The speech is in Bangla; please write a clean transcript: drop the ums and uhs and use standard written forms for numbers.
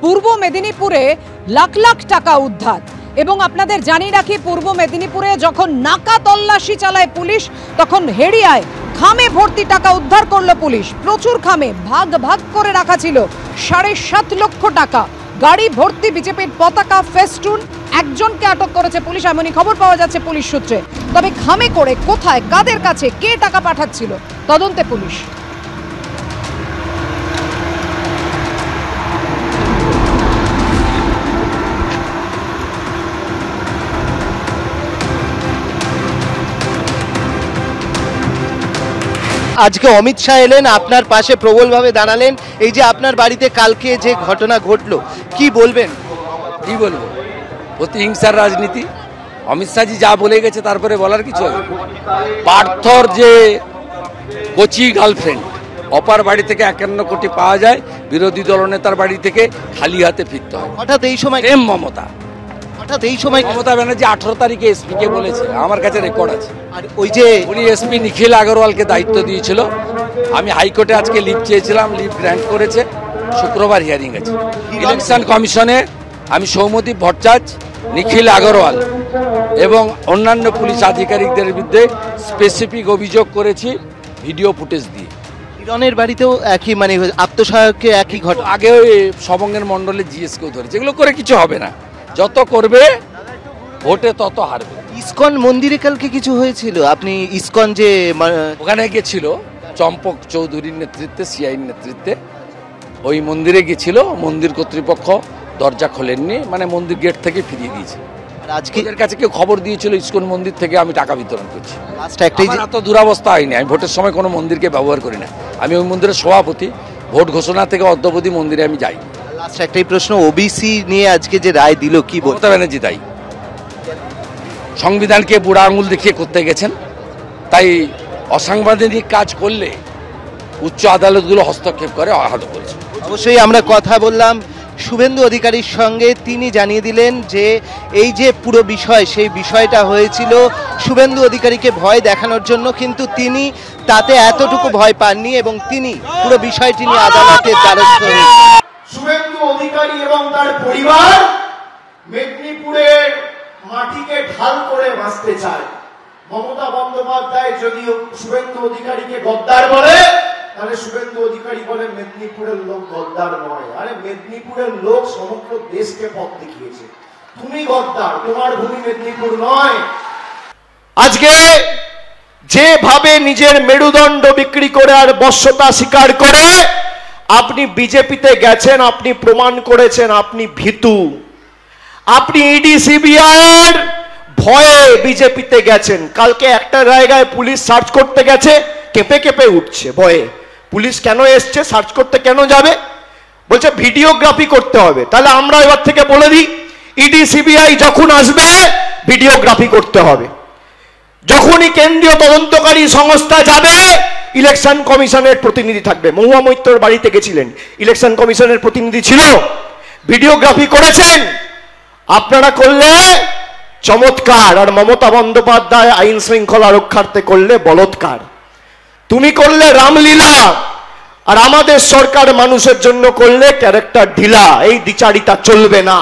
পূর্ব মেদিনীপুরে লাখ লাখ টাকা উদ্ধার। এবং আপনাদের জানিয়ে রাখি, পূর্ব মেদিনীপুরে যখন নাকা তল্লাশি চালায় পুলিশ, তখন হেড়িয়ায় খামে ভর্তি টাকা উদ্ধার করলো পুলিশ। প্রচুর খামে ভাগ ভাগ করে রাখা ছিল 7.5 লক্ষ টাকা। গাড়ি ভর্তি বিজেপির পতাকা, ফেস্টুন। একজনকে আটক করেছে পুলিশ, এমনই খবর পাওয়া যাচ্ছে পুলিশ সূত্রে। তবে খামে করে কোথায়, কাদের কাছে, কে টাকা পাঠাচ্ছিল, তদন্তে পুলিশ। আজকে অমিত শাহ এলেন, আপনার পাশে প্রবলভাবে দাঁড়ালেন। এই যে আপনার বাড়িতে কালকে যে ঘটনা ঘটলো, কি বলবেন? কি বলবো, প্রতিহিংসার রাজনীতি। অমিত শাহজি যা বলে গেছে তারপরে বলার কিছু হবে। পার্থর যে কোচি গার্লফ্রেন্ড, অপার বাড়ি থেকে 51 কোটি পাওয়া যায়, বিরোধী দলনেতার বাড়ি থেকে খালি হাতে ফিরতে হয়। হঠাৎ এই সময় মমতা ব্যানার্জি 18 তারিখে এসপি কে বলেছে, আমার কাছে রেকর্ড আছে। আর ওই যে উনি এসপি নিখিল আগরওয়ালকে দায়িত্ব দিয়েছিল। আমি হাইকোর্টে আজকে লিভ চেয়েছিলাম, লিভ গ্র্যান্ট করেছে। শুক্রবার হিয়ারিং আছে। ইলেকশন কমিশনে আমি সৌম্যদীপ ভট্টাচার্য, নিখিল আগরওয়াল এবং অন্যান্য পুলিশ আধিকারিকদের বিরুদ্ধে স্পেসিফিক অভিযোগ করেছি ভিডিও ফুটেজ দিয়ে। কিরণের বাড়িতেও একই, মানে আত্মসহায়ককে একই ঘটনা। আগে সবঙ্গের মণ্ডলের জিএসকেও ধরেছে। এগুলো করে কিছু হবে না, যত করবে ভোটে তত হারবে। ইসকন মন্দিরে কালকে কিছু হয়েছিল, আপনি ইসকন যে ওখানে গেছিল চম্পক চৌধুরীর নেতৃত্বে, সিআইর নেতৃত্বে ওই মন্দিরে গেছিল। মন্দির কর্তৃপক্ষ দরজা খোলেননি, মানে মন্দির গেট থেকে ফিরিয়ে দিয়েছে। আজকে এর কাছে কেউ খবর দিয়েছিল ইসকন মন্দির থেকে আমি টাকা বিতরণ করছি। একটাই এত দুরাবস্থা হয়নি। আমি ভোটের সময় কোনো মন্দিরকে ব্যবহার করি না। আমি ওই মন্দিরের সভাপতি। ভোট ঘোষণা থেকে অদ্যাবধি মন্দিরে আমি যাই। লাস্ট একটাই প্রশ্ন, ওবিসি নিয়ে আজকে যে রায় দিল, কি বলতে? মমতা ব্যানার্জি তাই সংবিধানকে বুড়া আঙুল দেখিয়ে করতে গেছেন। তাই অসাংবিধানিক কাজ করলে উচ্চ আদালতগুলো হস্তক্ষেপ করে, আহত করেছে। অবশ্যই আমরা কথা বললাম শুভেন্দু অধিকারীর সঙ্গে। তিনি জানিয়ে দিলেন যে এই যে পুরো বিষয়, সেই বিষয়টা হয়েছিল শুভেন্দু অধিকারীকে ভয় দেখানোর জন্য, কিন্তু তিনি তাতে এতটুকু ভয় পাননি এবং তিনি পুরো বিষয়টি নিয়ে আদালতের দ্বারস্থ হয়েছেন। শুভেন্দু অধিকারী এবং তার পরিবার মেদিনীপুরের মাটিকে ঢাল করে বাঁচতে চায়। মমতা বন্দ্যোপাধ্যায় যদি শুভেন্দু অধিকারীকে গদ্দার বলে, তাহলে শুভেন্দু অধিকারী বলে মেদিনীপুরের লোক গদ্দার নয়। আরে মেদিনীপুরের লোক সমগ্র দেশকে পথ দেখিয়েছে। তুমি গদ্দার, তোমার ভূমি মেদিনীপুর নয়। আজকে যেভাবে নিজের মেরুদণ্ড বিক্রি করে আর বশ্যতা স্বীকার করে আপনি বিজেপিতে গেছেন, আপনি প্রমাণ করেছেন আপনি ভীতু। আপনি ইডি সিবিআইয়ের ভয়ে বিজেপিতে গেছেন। কালকে একটা জায়গায় পুলিশ সার্চ করতে গেছে, কেঁপে কেঁপে উঠছে ভয়ে। পুলিশ কেন এসছে, সার্চ করতে কেন যাবে? বলছে ভিডিওগ্রাফি করতে হবে। তাহলে আমরা এবার থেকে বলে দিই, ইডি সিবিআই যখন আসবে ভিডিওগ্রাফি করতে হবে। যখনই কেন্দ্রীয় তদন্তকারী সংস্থা যাবে, ইলেকশন কমিশনের প্রতিনিধি থাকবে। মহুয়া মৈত্রর বাড়িতে গেছিলেন, ইলেকশন কমিশনের প্রতিনিধি ছিল, ভিডিওগ্রাফি করেছেন। আপনারা করলে চমৎকার, আর মমতা বন্দ্যোপাধ্যায় আইন শৃঙ্খলা রক্ষার্থে করলে বলৎকার। তুমি করলে রামলীলা, আর আমাদের সরকার মানুষের জন্য করলে ক্যারেক্টার ঢিলা। এই দ্বিচারিতা চলবে না।